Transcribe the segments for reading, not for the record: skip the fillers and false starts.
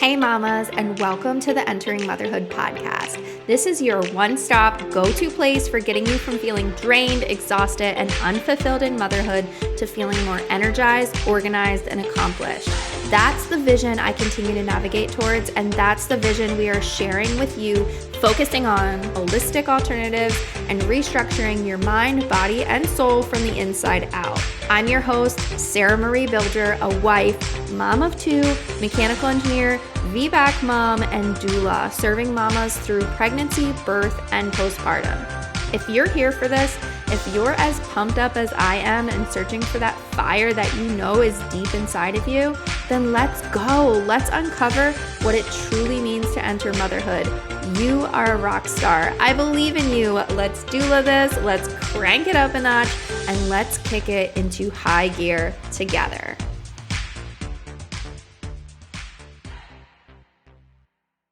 Hey mamas, and welcome to the Entering Motherhood podcast. This is your one-stop go-to place for getting you from feeling drained, exhausted, and unfulfilled in motherhood to feeling more energized, organized, and accomplished. That's the vision I continue to navigate towards, and that's the vision we are sharing with you, focusing on holistic alternatives and restructuring your mind, body, and soul from the inside out. I'm your host, Sarah Marie Bilger, a wife, mom of two, mechanical engineer, VBAC mom, and doula, serving mamas through pregnancy, birth, and postpartum. If you're here for this, if you're as pumped up as I am and searching for that fire that you know is deep inside of you, then let's go. Let's uncover what it truly means to enter motherhood. You are a rock star. I believe in you. Let's doula this. Let's crank it up a notch and let's kick it into high gear together.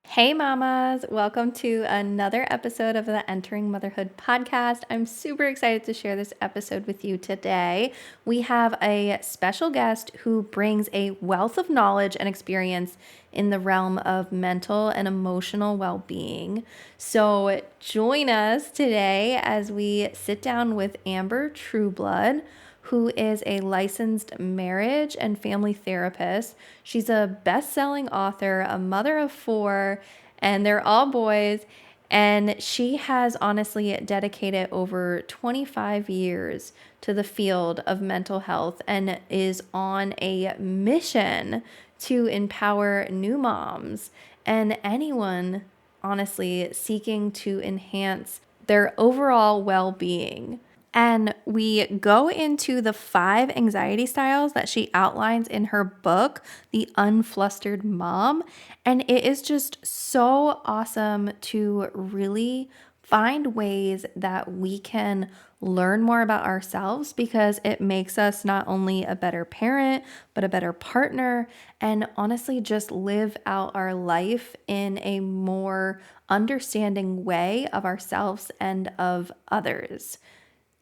Hey mamas, welcome to another episode of the Entering Motherhood podcast. I'm super excited to share this episode with you today. We have a special guest who brings a wealth of knowledge and experience in the realm of mental and emotional well-being. So join us today as we sit down with Amber Trueblood, who is a licensed marriage and family therapist. She's a best-selling author, a mother of four, and they're all boys. And she has honestly dedicated over 25 years to the field of mental health and is on a mission to empower new moms and anyone, honestly, seeking to enhance their overall well-being. And we go into the 5 anxiety styles that she outlines in her book, The Unflustered Mom. And it is just so awesome to really find ways that we can learn more about ourselves, because it makes us not only a better parent, but a better partner, and honestly just live out our life in a more understanding way of ourselves and of others.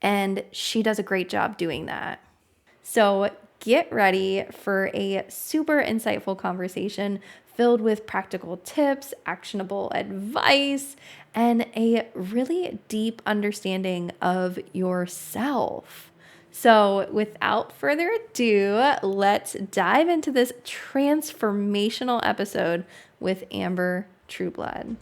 And she does a great job doing that. So get ready for a super insightful conversation filled with practical tips, actionable advice, and a really deep understanding of yourself. So without further ado, let's dive into this transformational episode with Amber Trueblood.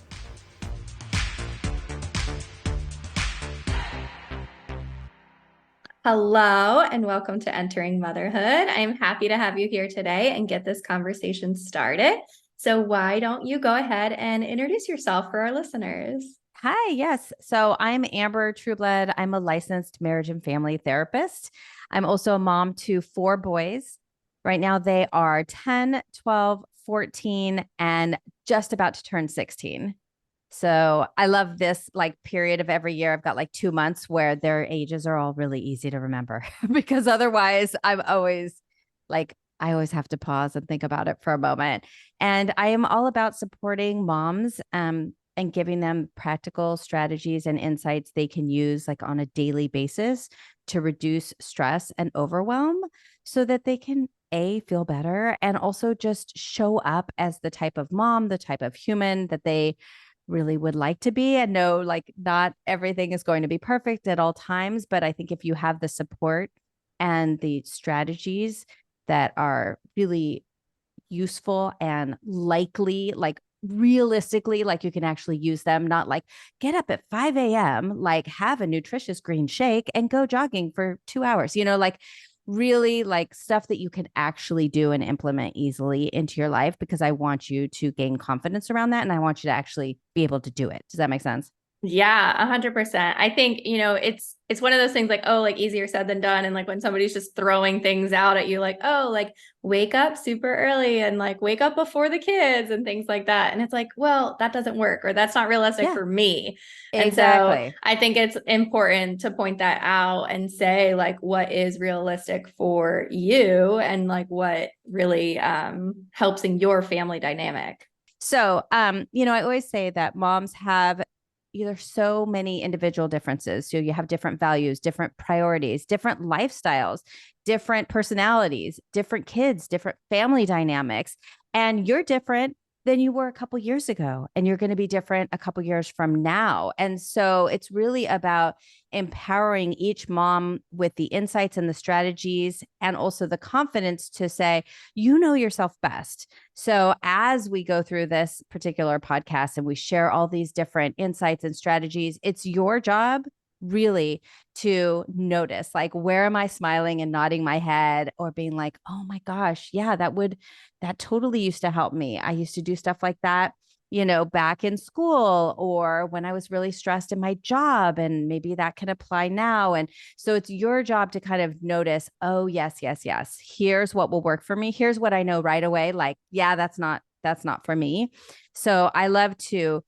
Hello, and welcome to Entering Motherhood. I'm happy to have you here today and get this conversation started. So why don't you go ahead and introduce yourself for our listeners? Hi, yes. So I'm Amber Trueblood. I'm a licensed marriage and family therapist. I'm also a mom to 4 boys. Right now they are 10, 12, 14, and just about to turn 16. So I love this period of every year. I've got 2 months where their ages are all really easy to remember because otherwise I always have to pause and think about it for a moment. And I am all about supporting moms and giving them practical strategies and insights they can use on a daily basis to reduce stress and overwhelm so that they can feel better and also just show up as the type of mom, the type of human that they really would like to be, and know not everything is going to be perfect at all times. But I think if you have the support and the strategies that are really useful and likely, realistically, you can actually use them, not get up at 5 a.m., have a nutritious green shake and go jogging for 2 hours, really stuff that you can actually do and implement easily into your life, because I want you to gain confidence around that. And I want you to actually be able to do it. Does that make sense? Yeah, 100%. I think, it's one of those things easier said than done. And when somebody's just throwing things out at you, wake up super early and wake up before the kids and things like that. And it's well, that doesn't work, or that's not realistic for me. Exactly. And so I think it's important to point that out and say what is realistic for you and what really helps in your family dynamic. So, I always say that moms have there's so many individual differences. So you have different values, different priorities, different lifestyles, different personalities, different kids, different family dynamics, and you're different than you were a couple years ago, and you're going to be different a couple years from now. And so it's really about empowering each mom with the insights and the strategies and also the confidence to say, you know yourself best. So as we go through this particular podcast and we share all these different insights and strategies, it's your job really to notice, like, where am I smiling and nodding my head or being like, oh my gosh, yeah, that totally used to help me. I used to do stuff like that, back in school or when I was really stressed in my job, and maybe that can apply now. And so it's your job to kind of notice, oh, yes, yes, yes. Here's what will work for me. Here's what I know right away. Like, yeah, that's not for me. So I love to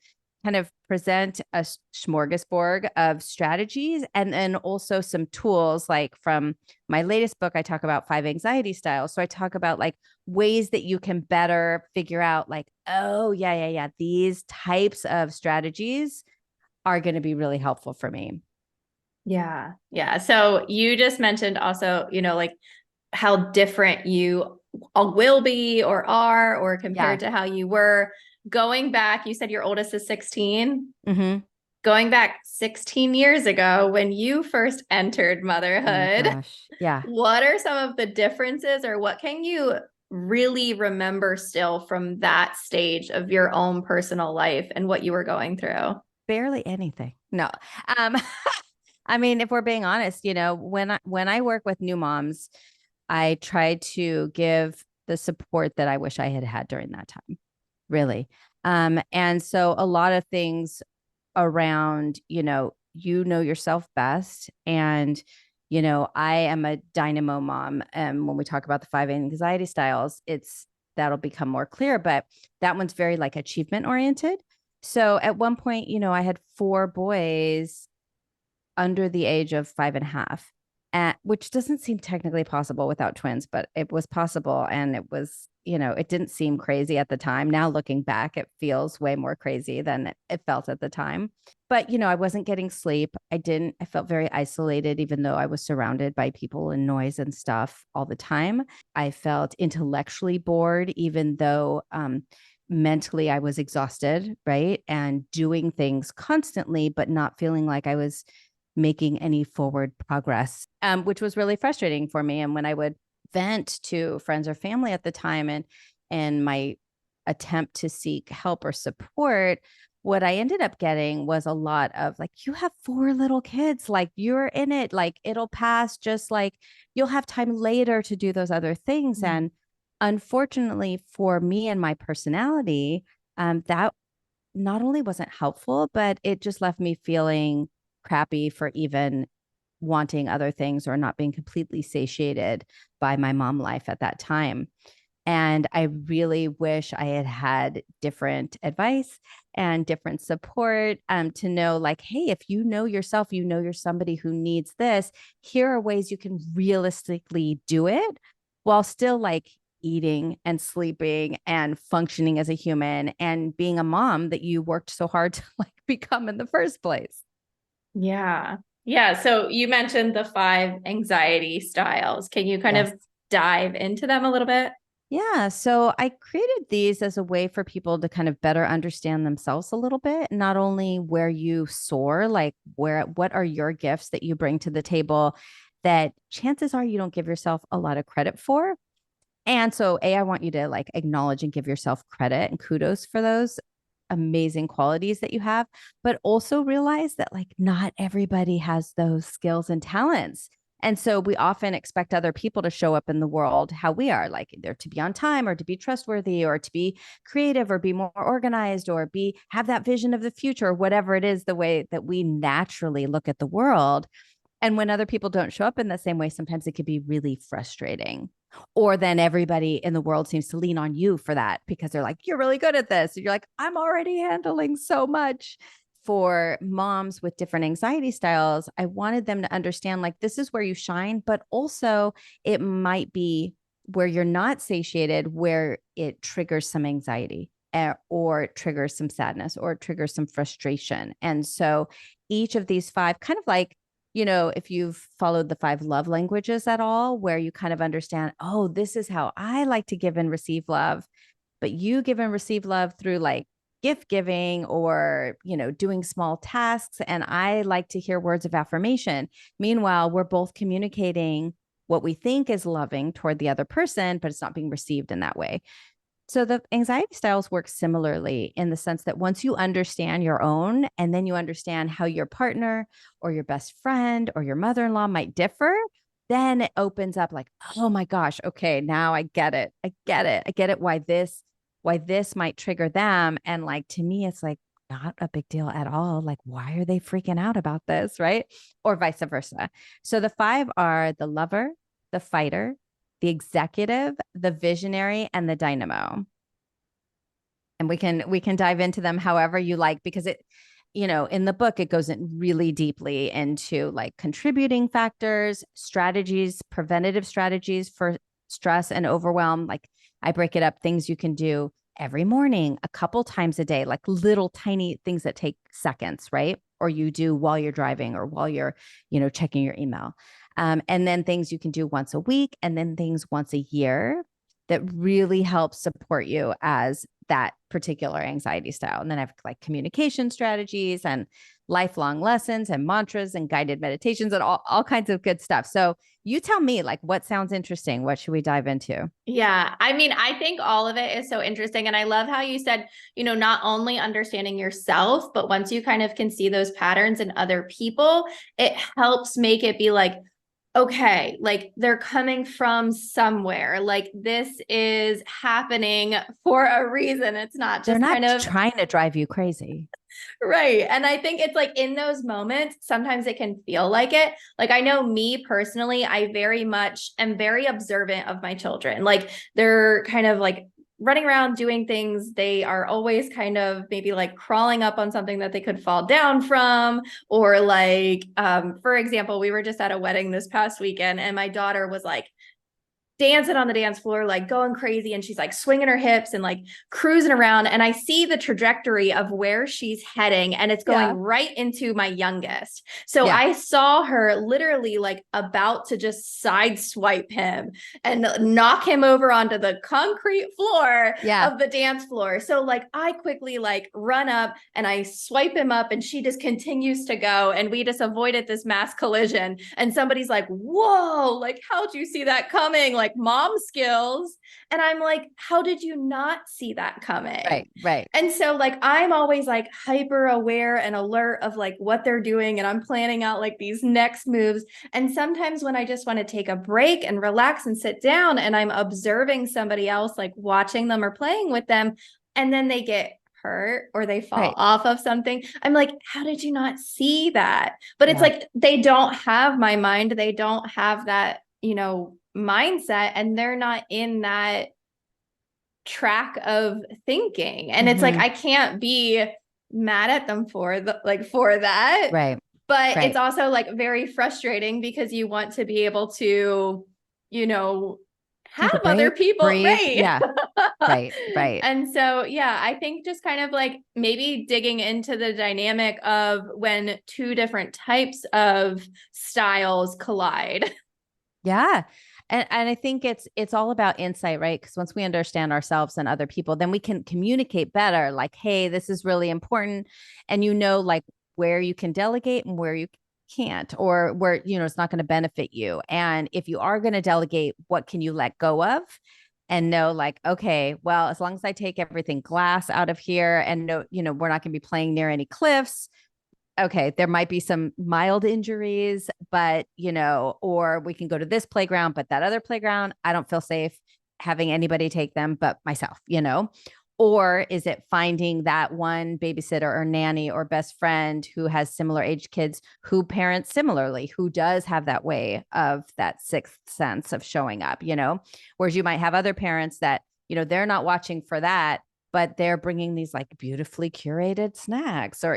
kind of present a smorgasbord of strategies and then also some tools. Like from my latest book, I talk about 5 anxiety styles. So I talk about like ways that you can better figure out like, oh, yeah, yeah, yeah, these types of strategies are going to be really helpful for me. Yeah. Yeah. So you just mentioned also, like how different you will be or are, or Yeah. compared to how you were going back. You said your oldest is 16. Mm-hmm. Going back 16 years ago when you first entered Oh my motherhood, gosh. Yeah. what are some of the differences, or what can you really remember still from that stage of your own personal life and what you were going through? Barely anything. No. Um, I mean, if we're being honest, when I work with new moms, I try to give the support that I wish I had had during that time, really. And so a lot of things around, you know yourself best. And, I am a dynamo mom. And when we talk about the 5 anxiety styles, that'll become more clear, but that one's very like achievement oriented. So at one point, I had 4 boys under the age of 5.5, which doesn't seem technically possible without twins, but it was possible. And it was, it didn't seem crazy at the time. Now looking back, it feels way more crazy than it felt at the time. But, I wasn't getting sleep. I felt very isolated, even though I was surrounded by people and noise and stuff all the time. I felt intellectually bored, even though, mentally I was exhausted, right? And doing things constantly, but not feeling like I was making any forward progress, which was really frustrating for me. And when I would vent to friends or family at the time, and my attempt to seek help or support, what I ended up getting was a lot of like, you have 4 little kids, like you're in it, like it'll pass, just like you'll have time later to do those other things. Mm. And unfortunately for me and my personality, that not only wasn't helpful, but it just left me feeling crappy for even wanting other things or not being completely satiated by my mom life at that time. And I really wish I had had different advice and different support, to know like, hey, if you know yourself, you're somebody who needs this, here are ways you can realistically do it while still like eating and sleeping and functioning as a human and being a mom that you worked so hard to like become in the first place. Yeah. Yeah. So you mentioned the 5 anxiety styles. Can you kind Yes. of dive into them a little bit? Yeah. So I created these as a way for people to kind of better understand themselves a little bit, not only where you soar, like what are your gifts that you bring to the table that chances are you don't give yourself a lot of credit for. And so, I want you to like acknowledge and give yourself credit and kudos for those amazing qualities that you have, but also realize that like not everybody has those skills and talents. And so we often expect other people to show up in the world how we are, like either to be on time or to be trustworthy or to be creative or be more organized or have that vision of the future, whatever it is, the way that we naturally look at the world. And when other people don't show up in the same way, sometimes it can be really frustrating. Or then everybody in the world seems to lean on you for that because they're like, you're really good at this. And you're like, I'm already handling so much. For moms with different anxiety styles, I wanted them to understand like, this is where you shine, but also it might be where you're not satiated, where it triggers some anxiety, or it triggers some sadness or it triggers some frustration. And so each of these 5 kind of like, if you've followed the 5 love languages at all, where you kind of understand, oh, this is how I like to give and receive love. but you give and receive love through like gift giving or, doing small tasks. And I like to hear words of affirmation. Meanwhile, we're both communicating what we think is loving toward the other person, but it's not being received in that way. So the anxiety styles work similarly in the sense that once you understand your own and then you understand how your partner or your best friend or your mother-in-law might differ, then it opens up like, oh my gosh, okay, now I get it. I get it. I get it why this might trigger them. And like to me, it's like not a big deal at all. Like, why are they freaking out about this? Right. Or vice versa. So the five are the lover, the fighter, the executive, the visionary, and the dynamo. And we can dive into them however you like because in the book it goes in really deeply into like contributing factors, strategies, preventative strategies for stress and overwhelm. Like I break it up, things you can do every morning, a couple times a day, like little tiny things that take seconds, right? Or you do while you're driving or while you're, checking your email. And then things you can do once a week, and then things once a year that really helps support you as that particular anxiety style. And then I have like communication strategies and lifelong lessons and mantras and guided meditations and all kinds of good stuff. So you tell me, like, what sounds interesting? What should we dive into? Yeah. I mean, I think all of it is so interesting. And I love how you said, not only understanding yourself, but once you kind of can see those patterns in other people, it helps make it be like, okay, like they're coming from somewhere. Like this is happening for a reason. It's not They're just kind not of trying to drive you crazy. right. And I think it's like in those moments, sometimes it can feel like it. Like I know me personally, I very much am very observant of my children. Like they're kind of like running around doing things. They are always kind of maybe like crawling up on something that they could fall down from. Or like, for example, we were just at a wedding this past weekend and my daughter was like, dancing on the dance floor, like going crazy. And she's like swinging her hips and like cruising around. And I see the trajectory of where she's heading, and it's going Yeah. right into my youngest. So Yeah. I saw her literally like about to just sideswipe him and knock him over onto the concrete floor Yeah. of the dance floor. So like I quickly like run up and I swipe him up, and she just continues to go. And we just avoided this mass collision. And somebody's like, whoa, like, how'd you see that coming? Like, mom skills. And I'm like, how did you not see that coming? Right. Right. And so like I'm always like hyper aware and alert of like what they're doing, and I'm planning out like these next moves. And sometimes when I just want to take a break and relax and sit down and I'm observing somebody else like watching them or playing with them, and then they get hurt or they fall Right. off of something, I'm like, how did you not see that? But it's Yeah. like they don't have my mind, they don't have that, mindset, and they're not in that track of thinking. And it's like Mm-hmm. I can't be mad at them for that. Right. But it's Right. also like very frustrating because you want to be able to, you know, Take a have other break, people breathe. right. Yeah. Right. Right. And so yeah, I think just kind of like maybe digging into the dynamic of when two different types of styles collide. Yeah. And I think it's all about insight, right? Because once we understand ourselves and other people, then we can communicate better. Like, hey, this is really important. And like where you can delegate and where you can't, or where, it's not going to benefit you. And if you are going to delegate, what can you let go of? And know, like, okay, well, as long as I take everything glass out of here and no, we're not going to be playing near any cliffs, okay, there might be some mild injuries, but, or we can go to this playground, but that other playground, I don't feel safe having anybody take them but myself. Or is it finding that one babysitter or nanny or best friend who has similar age kids who parents similarly, who does have that way of that sixth sense of showing up? Whereas you might have other parents that, they're not watching for that, but they're bringing these like beautifully curated snacks or.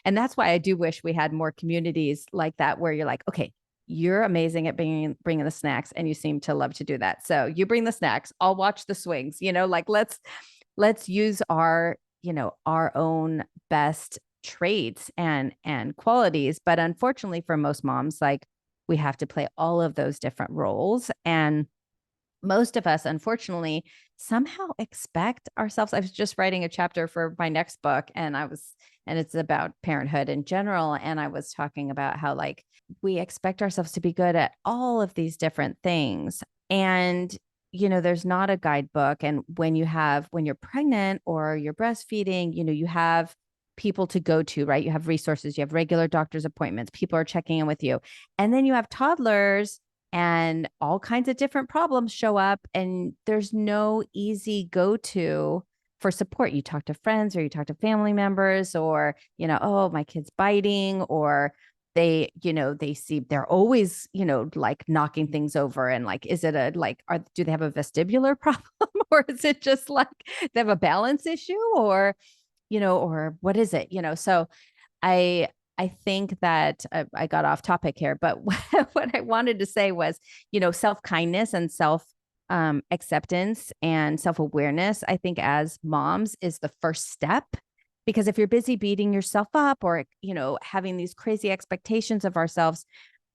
And that's why I do wish we had more communities like that where you're like, okay, you're amazing at bringing the snacks and you seem to love to do that. So you bring the snacks, I'll watch the swings, like let's use our own best traits and qualities. But unfortunately for most moms, like we have to play all of those different roles. And most of us, unfortunately, somehow expect ourselves. I was just writing a chapter for my next book, and it's about parenthood in general. And I was talking about how, like, we expect ourselves to be good at all of these different things. And, there's not a guidebook. And when you're pregnant or you're breastfeeding, you have people to go to, right? You have resources, you have regular doctor's appointments, people are checking in with you. And then you have toddlers and all kinds of different problems show up, and there's no easy go-to for support. You talk to friends or you talk to family members, or oh, my kid's biting, or they see they're always like knocking things over, and like, is it a like are do they have a vestibular problem, or is it just like they have a balance issue, or what is it, so I I think that I got off topic here, but what I wanted to say was, self kindness and self acceptance and self awareness. I think as moms is the first step, because if you're busy beating yourself up, or having these crazy expectations of ourselves,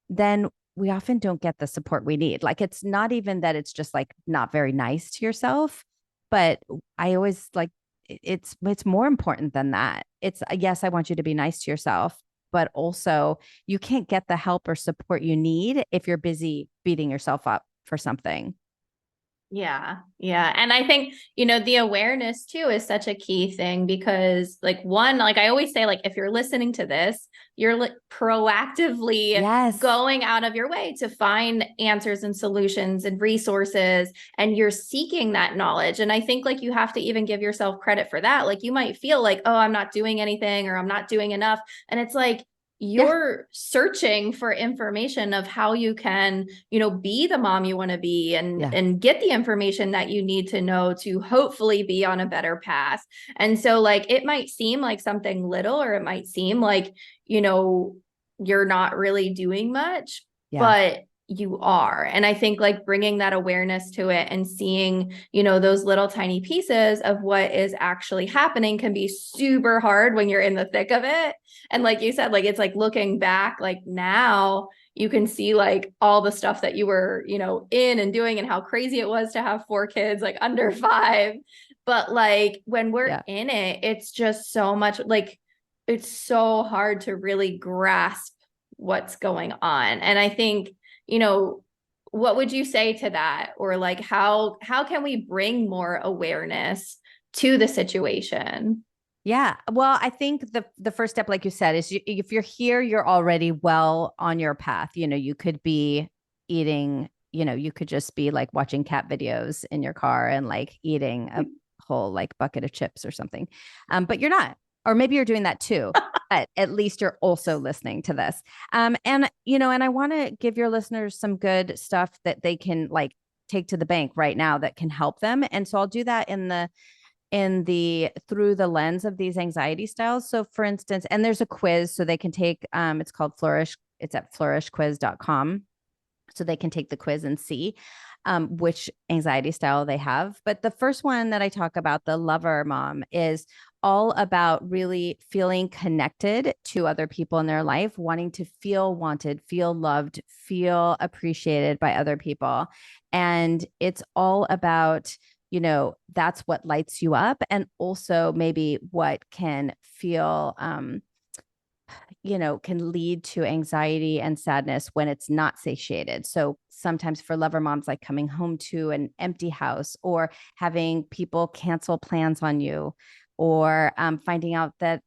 then we often don't get the support we need. Like, it's not even that it's just like not very nice to yourself, but I always like it's more important than that. It's yes, I want you to be nice to yourself, but also you can't get the help or support you need if you're busy beating yourself up for something. Yeah. Yeah. And I think, the awareness too is such a key thing because, like, one, like I always say, like, if you're listening to this, you're like proactively Yes. going out of your way to find answers and solutions and resources, and you're seeking that knowledge. And I think, like, you have to even give yourself credit for that. Like, you might feel like, oh, I'm not doing anything or I'm not doing enough. And it's like, Yeah. you're searching for information of how you can, be the mom you want to be, and Yeah. get the information that you need to know to hopefully be on a better path. And so, like, it might seem like something little, or it might seem like, you know you're not really doing much, Yeah. but you are. And I think, like, bringing that awareness to it and seeing, those little tiny pieces of what is actually happening can be super hard when you're in the thick of it. And like you said, like, it's like looking back, like, now you can see, like, all the stuff that you were, in and doing, and how crazy it was to have four kids, like, under five. But, like, when we're Yeah. in it, it's just so much, like, it's so hard to really grasp what's going on. And I think, you know, what would you say to that? Or, like, how can we bring more awareness to the situation? Yeah. Well, I think the first step, like you said, is if you're here, you're already well on your path. You could be eating, you could just be like watching cat videos in your car and like eating a whole like bucket of chips or something. But you're not. Or maybe you're doing that too. But at least you're also listening to this. And I want to give your listeners some good stuff that they can like take to the bank right now that can help them. And so I'll do that in the through the lens of these anxiety styles. So for instance, and there's a quiz so they can take it's called Flourish. It's at flourishquiz.com. So they can take the quiz and see which anxiety style they have. But the first one that I talk about, the lover mom, is all about really feeling connected to other people in their life, wanting to feel wanted, feel loved, feel appreciated by other people. And it's all about, that's what lights you up, and also maybe what can feel can lead to anxiety and sadness when it's not satiated. So sometimes for lover moms, like coming home to an empty house, or having people cancel plans on you, or finding out that,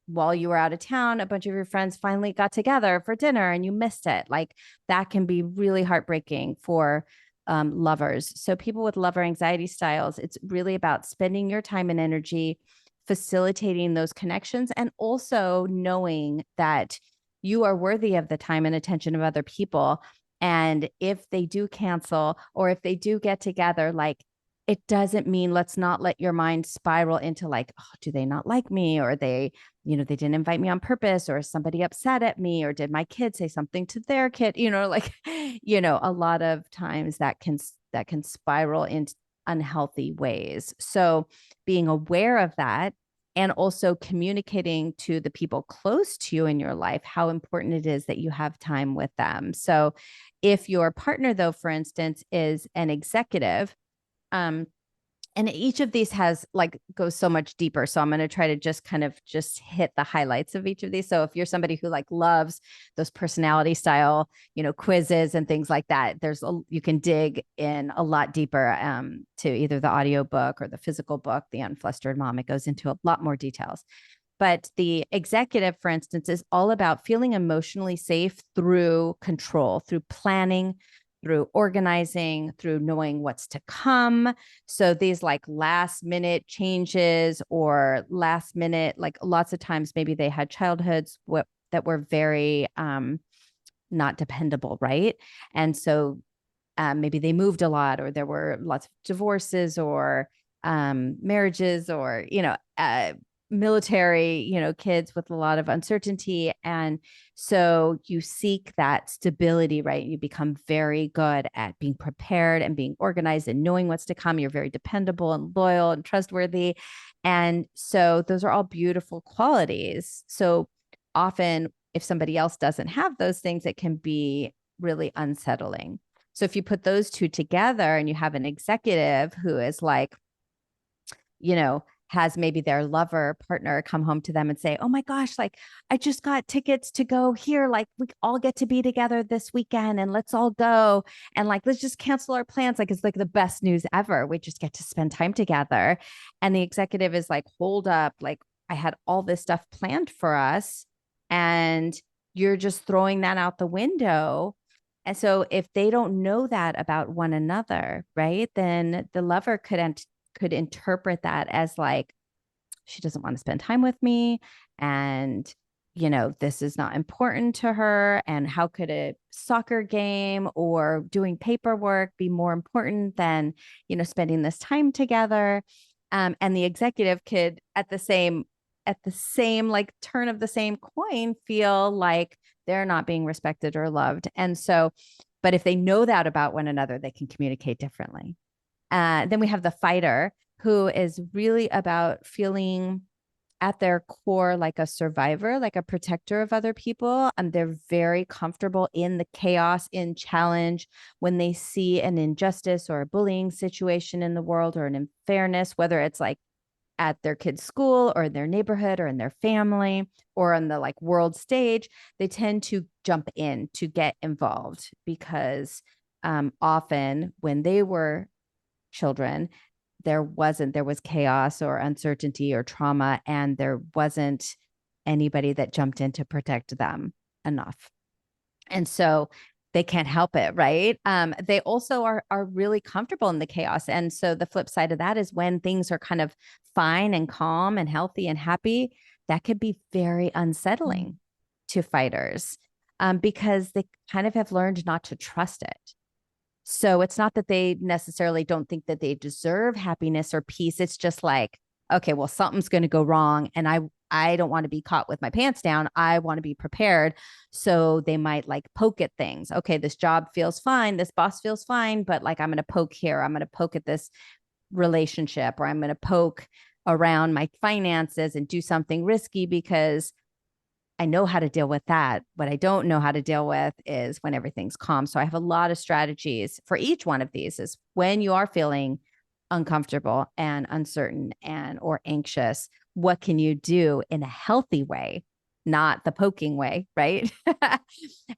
while you were out of town, a bunch of your friends finally got together for dinner and you missed it. Like, that can be really heartbreaking for lovers. So people with lover anxiety styles, it's really about spending your time and energy facilitating those connections, and also knowing that you are worthy of the time and attention of other people. And if they do cancel, or if they do get together, like, it doesn't mean, let's not let your mind spiral into like, oh, do they not like me? Or they didn't invite me on purpose, or is somebody upset at me? Or did my kid say something to their kid? Like, a lot of times that can spiral into unhealthy ways. So being aware of that, and also communicating to the people close to you in your life how important it is that you have time with them. So if your partner, though, for instance, is an executive, um, and each of these has like goes so much deeper, so I'm going to try to just kind of just hit the highlights of each of these. So if you're somebody who like loves those personality style, quizzes and things like that, you can dig in a lot deeper to either the audio book or the physical book, The Unflustered Mom. It goes into a lot more details. But the executive, for instance, is all about feeling emotionally safe through control, through planning, through organizing, through knowing what's to come. So these like last minute changes or last minute, like lots of times, maybe they had childhoods that were very not dependable, right? And so maybe they moved a lot, or there were lots of divorces or marriages, or military, kids with a lot of uncertainty. And so you seek that stability, right? You become very good at being prepared and being organized and knowing what's to come. You're very dependable and loyal and trustworthy. And so those are all beautiful qualities. So often, if somebody else doesn't have those things, it can be really unsettling. So if you put those two together and you have an executive who is like, has maybe their lover partner come home to them and say, "Oh my gosh, like I just got tickets to go here. Like we all get to be together this weekend and let's all go. And like, let's just cancel our plans. Like it's like the best news ever. We just get to spend time together." And the executive is like, "Hold up. Like I had all this stuff planned for us and you're just throwing that out the window." And so if they don't know that about one another, right, then the lover could interpret that as like, she doesn't want to spend time with me, and this is not important to her, and how could a soccer game or doing paperwork be more important than spending this time together. And the executive could at the same like turn of the same coin feel like they're not being respected or loved. And so, but if they know that about one another, they can communicate differently. Then we have the fighter, who is really about feeling at their core like a survivor, like a protector of other people. And they're very comfortable in the chaos, in challenge. When they see an injustice or a bullying situation in the world or an unfairness, whether it's like at their kids' school or in their neighborhood or in their family or on the like world stage, they tend to jump in to get involved because often when they were children, there was chaos or uncertainty or trauma, and there wasn't anybody that jumped in to protect them enough. And so they can't help it, right? They also are really comfortable in the chaos. And so the flip side of that is when things are kind of fine and calm and healthy and happy, that could be very unsettling to fighters, because they kind of have learned not to trust it. So it's not that they necessarily don't think that they deserve happiness or peace. It's just like, okay, well, something's going to go wrong, and I don't want to be caught with my pants down. I want to be prepared. So they might like poke at things. Okay, this job feels fine. This boss feels fine, but like I'm going to poke here. I'm going to poke at this relationship, or I'm going to poke around my finances and do something risky because I know how to deal with that. What I don't know how to deal with is when everything's calm. So I have a lot of strategies for each one of these. Is when you are feeling uncomfortable and uncertain and or anxious, what can you do in a healthy way, not the poking way, right?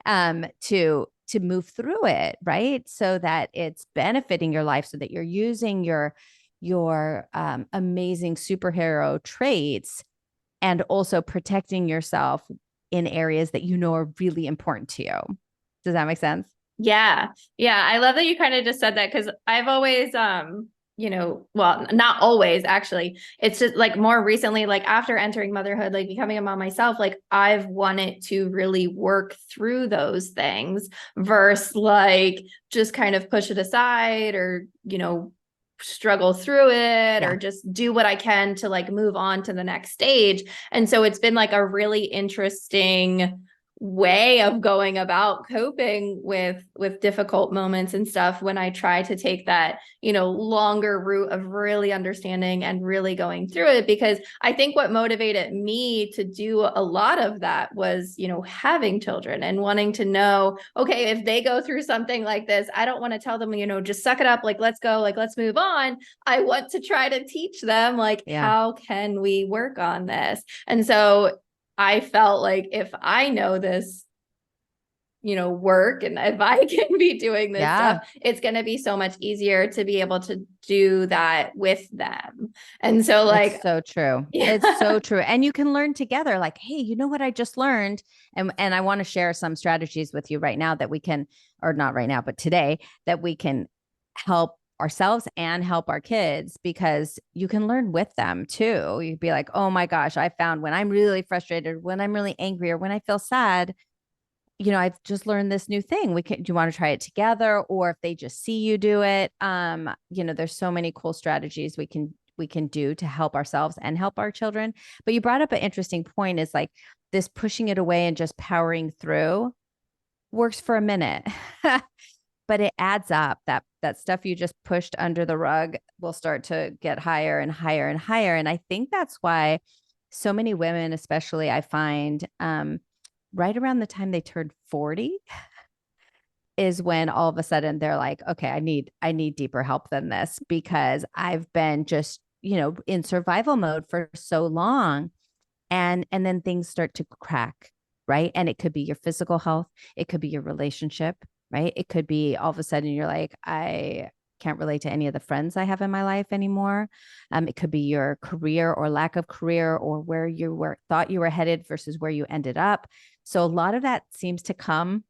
To move through it, right? So that it's benefiting your life, so that you're using your amazing superhero traits and also protecting yourself in areas that are really important to you. Does that make sense? Yeah. Yeah. I love that you kind of just said that because I've always, well, not always actually. It's just like more recently, like after entering motherhood, like becoming a mom myself, like I've wanted to really work through those things versus like just kind of push it aside or, struggle through it Yeah. or just do what I can to like move on to the next stage. And so it's been like a really interesting way of going about coping with difficult moments and stuff when I try to take that, longer route of really understanding and really going through it. Because I think what motivated me to do a lot of that was, having children and wanting to know, okay, if they go through something like this, I don't want to tell them, just suck it up, like let's go, like let's move on. I want to try to teach them, like, Yeah. how can we work on this? And so I felt like if I know this, work, and if I can be doing this Yeah. stuff, it's going to be so much easier to be able to do that with them. And so, It's like, so true. It's yeah. so true. And you can learn together like, hey, you know what I just learned? And I want to share some strategies with you right now that we can, or not right now, but today, that we can help ourselves and help our kids, because you can learn with them too. You'd be like, oh my gosh, I found when I'm really frustrated, when I'm really angry, or when I feel sad, I've just learned this new thing. Do you want to try it together? Or if they just see you do it, there's so many cool strategies we can do to help ourselves and help our children. But you brought up an interesting point, is like this pushing it away and just powering through works for a minute. But it adds up. That stuff you just pushed under the rug will start to get higher and higher and higher. And I think that's why so many women, especially I find, right around the time they turned 40 is when all of a sudden they're like, okay, I need deeper help than this, because I've been just, in survival mode for so long. And then things start to crack, right? And it could be your physical health, it could be your relationship, right? It could be all of a sudden you're like, I can't relate to any of the friends I have in my life anymore. It could be your career or lack of career, or where you thought you were headed versus where you ended up. So a lot of that seems to come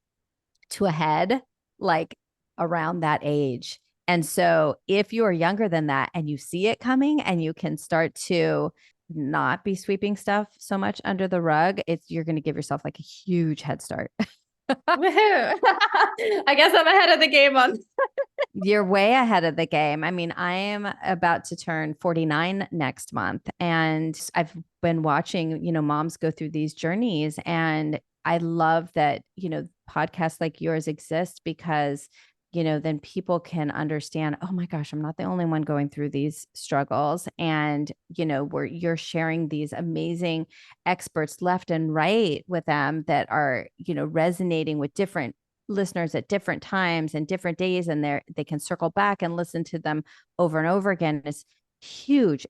to a head like around that age. And so if you are younger than that and you see it coming and you can start to not be sweeping stuff so much under the rug, you're going to give yourself like a huge head start. Woohoo. I guess I'm ahead of the game on. You're way ahead of the game. I mean, I am about to turn 49 next month, and I've been watching, moms go through these journeys. And I love that, podcasts like yours exist, because, then people can understand, oh my gosh, I'm not the only one going through these struggles. And, where you're sharing these amazing experts left and right with them that are, resonating with different listeners at different times and different days, and they can circle back and listen to them over and over again. It's huge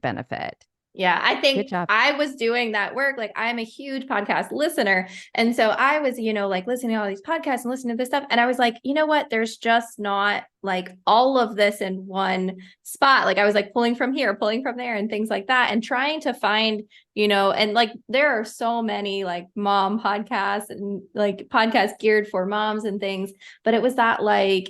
benefit. Yeah, I Good think job. I was doing that work. Like, I'm a huge podcast listener. And so I was, like listening to all these podcasts and listening to this stuff. And I was like, you know what? There's just not like all of this in one spot. Like, I was like pulling from here, pulling from there, and things like that, and trying to find, and like there are so many like mom podcasts and like podcasts geared for moms and things. But it was that like,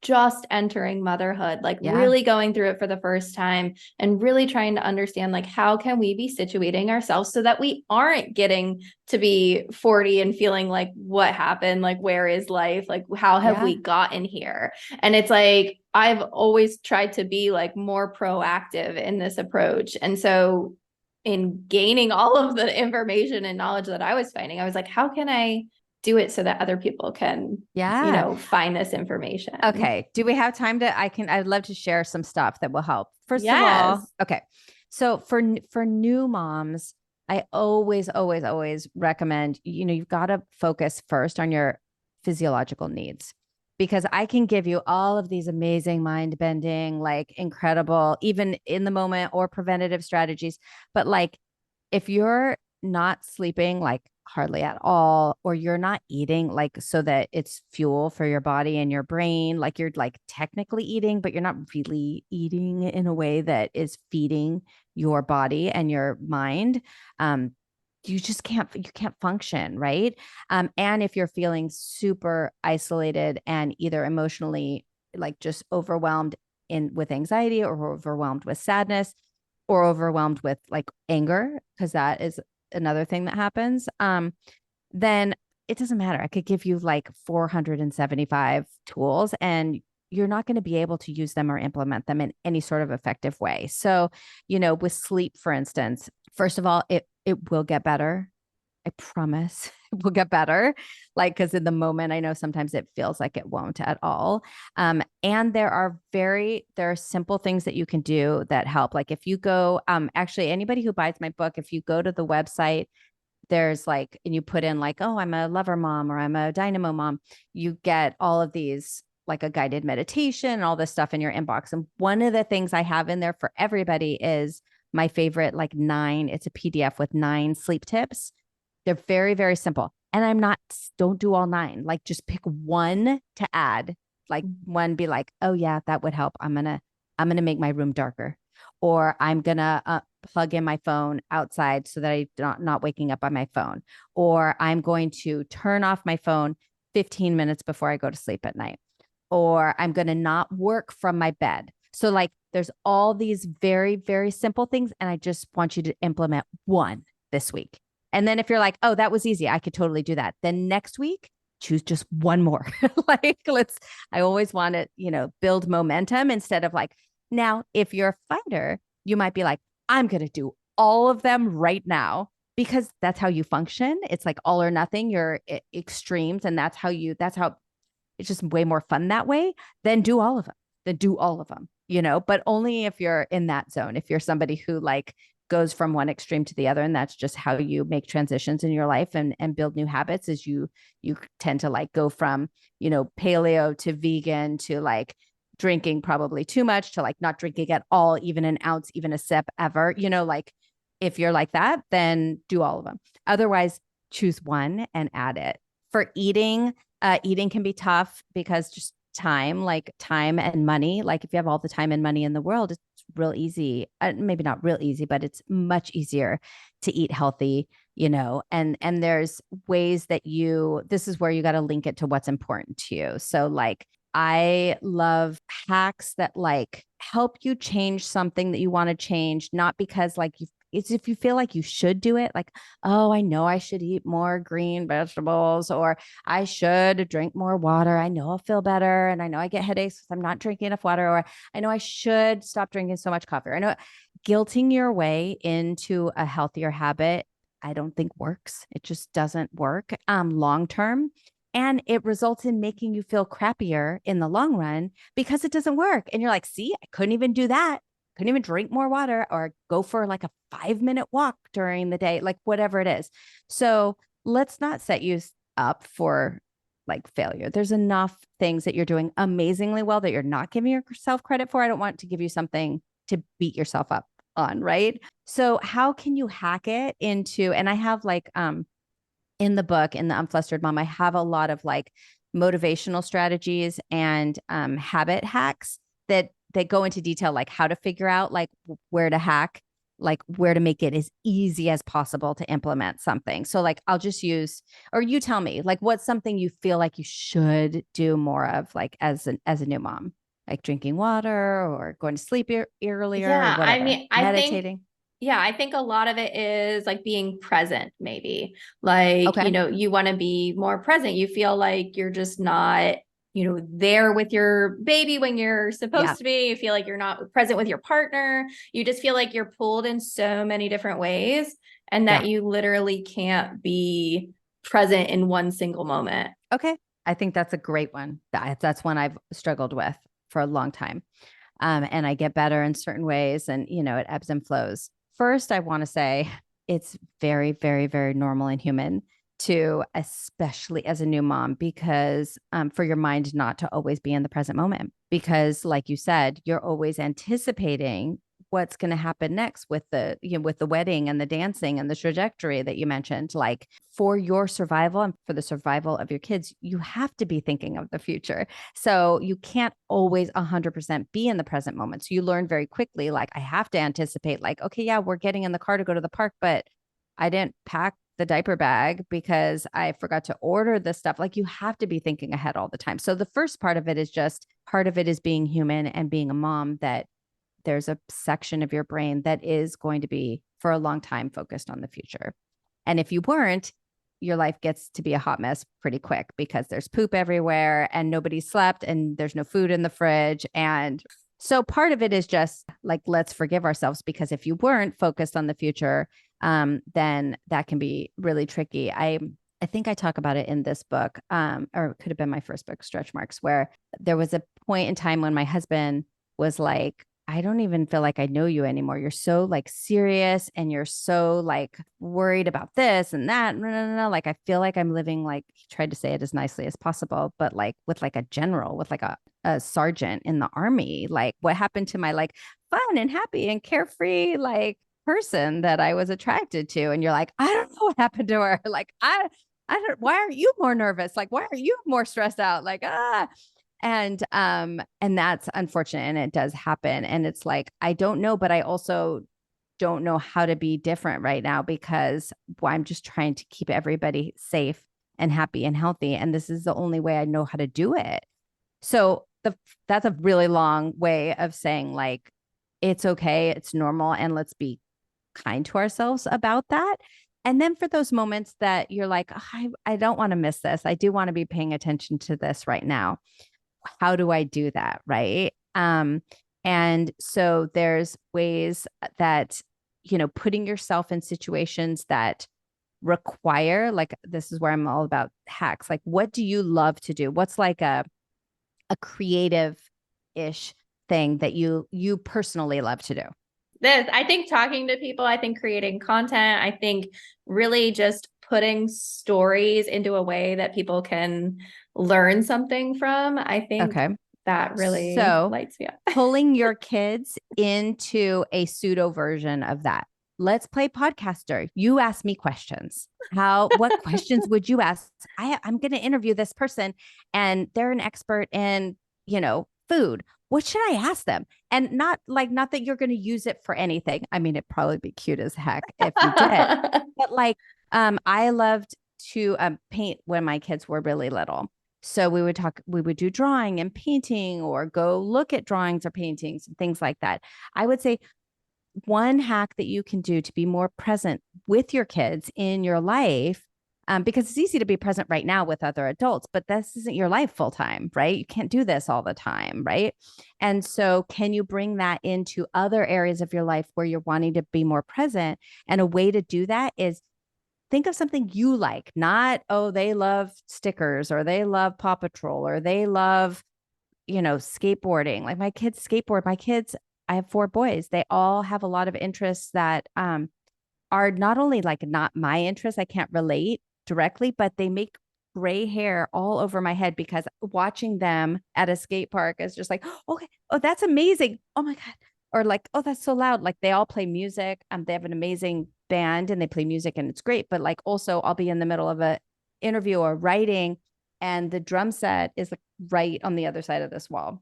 just entering motherhood, like Yeah. really going through it for the first time and really trying to understand like how can we be situating ourselves so that we aren't getting to be 40 and feeling like what happened, like where is life, like how have Yeah. we gotten here? And it's like I've always tried to be like more proactive in this approach. And so in gaining all of the information and knowledge that I was finding, I was like, how can I do it so that other people can, Yeah. find this information? Okay. Do we have time I'd love to share some stuff that will help. First of all, Yes. okay. So for new moms, I always, always, always recommend, you've got to focus first on your physiological needs, because I can give you all of these amazing mind bending, like incredible, even in the moment or preventative strategies. But like, if you're not sleeping like hardly at all, or you're not eating like so that it's fuel for your body and your brain, like you're like technically eating, but you're not really eating in a way that is feeding your body and your mind, you can't function, right? And if you're feeling super isolated and either emotionally like just overwhelmed in with anxiety, or overwhelmed with sadness, or overwhelmed with like anger, because that is another thing that happens, then it doesn't matter. I could give you like 475 tools, and you're not going to be able to use them or implement them in any sort of effective way. So, with sleep, for instance, first of all, it will get better. I promise it will get better. Like, because in the moment, I know sometimes it feels like it won't at all. And there are simple things that you can do that help. Like if you go, actually, anybody who buys my book, if you go to the website, there's like, and you put in like, oh, I'm a lover mom or I'm a dynamo mom, you get all of these like a guided meditation and all this stuff in your inbox. And one of the things I have in there for everybody is my favorite, like it's a PDF with 9 sleep tips. They're very, very simple. And don't do all 9. Like just pick one to add. Like one, be like, oh yeah, that would help. I'm gonna make my room darker, or I'm gonna plug in my phone outside so that I'm not waking up on my phone, or I'm going to turn off my phone 15 minutes before I go to sleep at night, or I'm going to not work from my bed. So, like, there's all these very, very simple things. And I just want you to implement one this week. And then if you're like, oh, that was easy, I could totally do that. Then next week, choose just one more. I always want to, build momentum instead of like, now, if you're a fighter, you might be like, I'm going to do all of them right now because that's how you function. It's like all or nothing, you're extremes. And that's how it's just way more fun that way. Then do all of them. Then do all of them, but only if you're in that zone. If you're somebody who like goes from one extreme to the other, and that's just how you make transitions in your life and build new habits, is you tend to like go from, paleo to vegan to like drinking probably too much to like not drinking at all, even an ounce, even a sip ever, like if you're like that, then do all of them. Otherwise, choose one and add it. For eating can be tough because just time and money. Like if you have all the time and money in the world, it's real easy. Maybe not real easy, but it's much easier to eat healthy, and there's ways that this is where you got to link it to what's important to you. So like I love hacks that like help you change something that you want to change, not because like it's if you feel like you should do it, like, oh, I know I should eat more green vegetables, or I should drink more water. I know I'll feel better. And I know I get headaches because I'm not drinking enough water, or I know I should stop drinking so much coffee. I know guilting your way into a healthier habit, I don't think works. It just doesn't work long term. And it results in making you feel crappier in the long run because it doesn't work. And you're like, see, I couldn't even do that. Couldn't even drink more water or go for like a 5-minute walk during the day, like whatever it is. So let's not set you up for like failure. There's enough things that you're doing amazingly well that you're not giving yourself credit for. I don't want to give you something to beat yourself up on, right? So how can you hack it into, and I have like in the book, in the Unflustered Mom, I have a lot of like motivational strategies and habit hacks that go into detail, like how to figure out like where to hack, like where to make it as easy as possible to implement something. So like I'll just use, or you tell me, like what's something you feel like you should do more of, like as a new mom, like drinking water or going to sleep earlier or Yeah, I whatever, mean, meditating. I think a lot of it is like being present, maybe. Like, Okay. you want to be more present. You feel like you're just not, there with your baby when you're Yeah. supposed to be. You feel like you're not present with your partner. You just feel like you're pulled in so many different ways and Yeah. that you literally can't be present in one single moment. Okay. I think that's a great one. That's one I've struggled with for a long time. And I get better in certain ways, and it ebbs and flows. First, I want to say it's very, very, very normal and human to, especially as a new mom, because for your mind not to always be in the present moment, because like you said, you're always anticipating what's going to happen next with the wedding and the dancing and the trajectory that you mentioned. Like for your survival and for the survival of your kids, you have to be thinking of the future. So you can't always 100% be in the present moment. So you learn very quickly, like, I have to anticipate, like, okay, yeah, we're getting in the car to go to the park, but I didn't pack the diaper bag because I forgot to order the stuff. Like you have to be thinking ahead all the time. So the first part of it is just part of it is being human and being a mom, that there's a section of your brain that is going to be for a long time focused on the future. And if you weren't, your life gets to be a hot mess pretty quick because there's poop everywhere and nobody slept and there's no food in the fridge. And so part of it is just like, let's forgive ourselves, because if you weren't focused on the future, then that can be really tricky. I think I talk about it in this book, or it could have been my first book, Stretch Marks, where there was a point in time when my husband was like, I don't even feel like I know you anymore. You're so like serious and you're so like worried about this and that. No, no, no, no. Like I feel like I'm living like he tried to say it as nicely as possible, but like with like a general, with like a sergeant in the army. Like what happened to my like fun and happy and carefree like person that I was attracted to? And you're like, I don't know what happened to her. Like I don't, why aren't you more nervous? Like, why aren't you more stressed out? Like, and that's unfortunate. And it does happen. And it's like, I don't know, but I also don't know how to be different right now because I'm just trying to keep everybody safe and happy and healthy. And this is the only way I know how to do it. So that's a really long way of saying like, it's okay, it's normal, and let's be kind to ourselves about that. And then for those moments that you're like, oh, I don't want to miss this. I do want to be paying attention to this right now. How do I do that? Right. And so there's ways that, putting yourself in situations that require, like, this is where I'm all about hacks. Like, what do you love to do? What's like a creative ish thing that you personally love to do? I think talking to people, I think creating content, I think really just putting stories into a way that people can learn something from. I think Okay. that really So lights me up. pulling your kids into a pseudo version of that. Let's play podcaster. You ask me questions. What questions would you ask? I'm going to interview this person and they're an expert in, food. What should I ask them? And not that you're going to use it for anything. I mean, it'd probably be cute as heck if you did, but like, I loved to paint when my kids were really little. So we would do drawing and painting or go look at drawings or paintings and things like that. I would say one hack that you can do to be more present with your kids in your life, because it's easy to be present right now with other adults, but this isn't your life full time, right? You can't do this all the time, right? And so, can you bring that into other areas of your life where you're wanting to be more present? And a way to do that is think of something you like, not, oh, they love stickers or they love Paw Patrol or they love, skateboarding. Like my kids skateboard. I have four boys. They all have a lot of interests that are not only like not my interests, I can't relate directly, but they make gray hair all over my head because watching them at a skate park is just like, okay, oh, that's amazing. Oh my God. Or like, oh, that's so loud. Like they all play music. They have an amazing band and they play music and it's great. But like also I'll be in the middle of a interview or writing and the drum set is like right on the other side of this wall.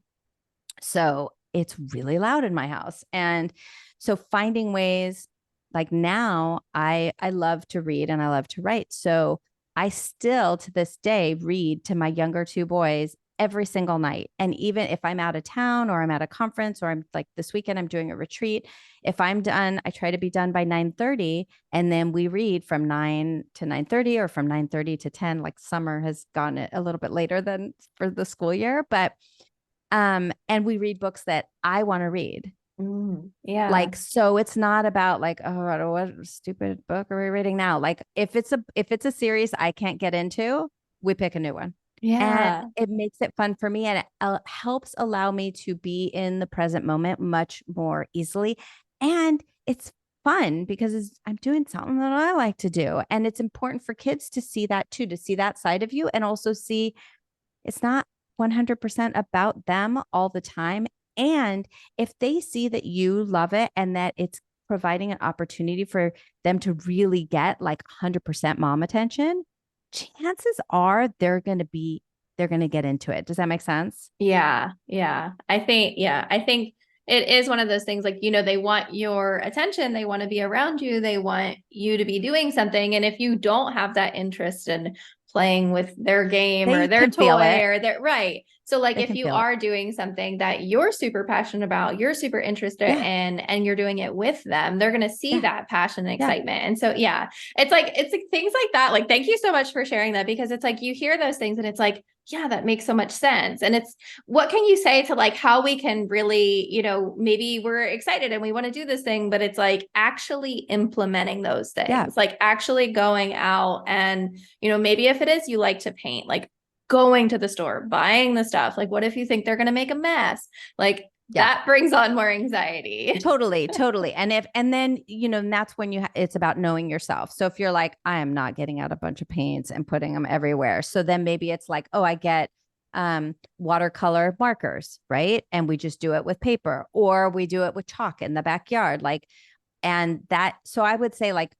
So it's really loud in my house. And so finding ways like now I love to read and I love to write. So I still to this day read to my younger two boys every single night. And even if I'm out of town or I'm at a conference or I'm like this weekend I'm doing a retreat, if I'm done, I try to be done by 9:30 and then we read from 9 to 9:30 or from 9:30 to 10. Like summer has gone a little bit later than for the school year, but and we read books that I want to read. Yeah. Like, so it's not about like, oh, what stupid book are we reading now? Like, if it's a series I can't get into, we pick a new one, and Yeah. it makes it fun for me, and it helps allow me to be in the present moment much more easily, and it's fun because I'm doing something that I like to do, and it's important for kids to see that too, to see that side of you, and also see it's not 100% about them all the time. And if they see that you love it and that it's providing an opportunity for them to really get like 100% mom attention, chances are they're going to get into it. Does that make sense? Yeah. Yeah. I think it is one of those things like, they want your attention. They want to be around you. They want you to be doing something. And if you don't have that interest in playing with their game or They their can feel toy it. or their, right. So like They if can you feel it. are doing something that you're super passionate about, you're super interested Yeah. in, and you're doing it with them, they're going to see Yeah. that passion and Yeah. excitement. And so yeah, it's like things like that. Like thank you so much for sharing that, because it's like you hear those things and it's like, yeah, that makes so much sense. And it's, what can you say to like how we can really, maybe we're excited and we want to do this thing, but it's like actually implementing those Yeah. things, like actually going out and, maybe if it is you like to paint, like going to the store, buying the stuff. Like, what if you think they're going to make a mess? Like, Yeah. that brings on more anxiety. Totally, totally. And then, and that's when it's about knowing yourself. So if you're like, I am not getting out a bunch of paints and putting them everywhere. So then maybe it's like, oh, I get watercolor markers, right? And we just do it with paper, or we do it with chalk in the backyard. Like, and that, so I would say like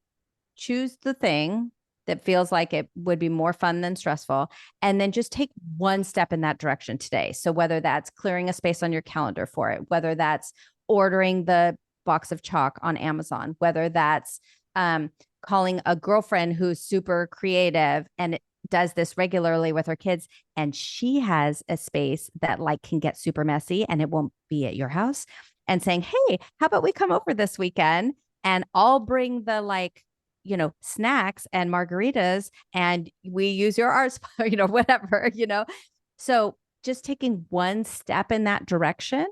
choose the thing that feels like it would be more fun than stressful, and then just take one step in that direction today. So whether that's clearing a space on your calendar for it, whether that's ordering the box of chalk on Amazon, whether that's calling a girlfriend who's super creative and does this regularly with her kids, and she has a space that like can get super messy and it won't be at your house, and saying, hey, how about we come over this weekend and I'll bring the like snacks and margaritas, and we use your art, whatever. So just taking one step in that direction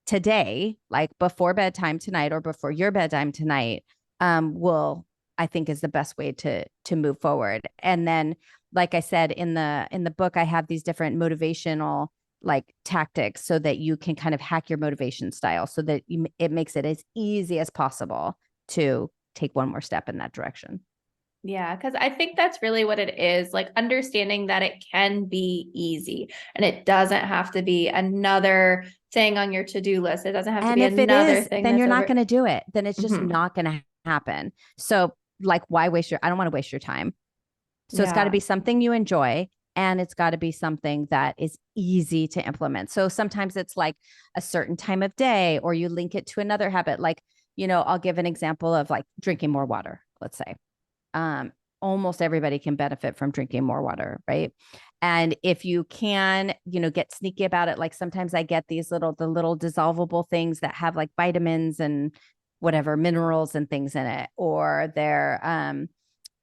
today, like before bedtime tonight or before your bedtime tonight, will, I think, is the best way to move forward. And then, like I said in the book, I have these different motivational like tactics so that you can kind of hack your motivation style so that it makes it as easy as possible to take one more step in that direction. Yeah, because I think that's really what it is, like understanding that it can be easy and it doesn't have to be another thing on your to-do list. It doesn't have to And be if it another is, thing then that's you're not over. going to do it. Then it's just Mhm. not going to happen. So, like, why waste I don't want to waste your time. So, it's got to Yeah. be something you enjoy, and it's got to be something that is easy to implement. So, sometimes it's like a certain time of day, or you link it to another habit. Like, I'll give an example of like drinking more water, let's say. um, Almost everybody can benefit from drinking more water, right? And if you can, get sneaky about it, like sometimes I get the little dissolvable things that have like vitamins and whatever minerals and things in it, or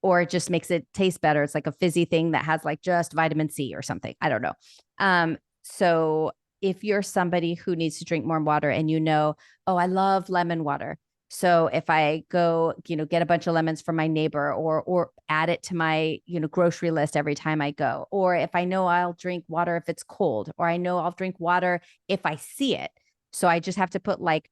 it just makes it taste better. It's like a fizzy thing that has like just vitamin C or something. I don't know. So if you're somebody who needs to drink more water and oh, I love lemon water. So if I go, get a bunch of lemons from my neighbor, or add it to my, grocery list every time I go, or if I know I'll drink water if it's cold, or I know I'll drink water if I see it. So I just have to put like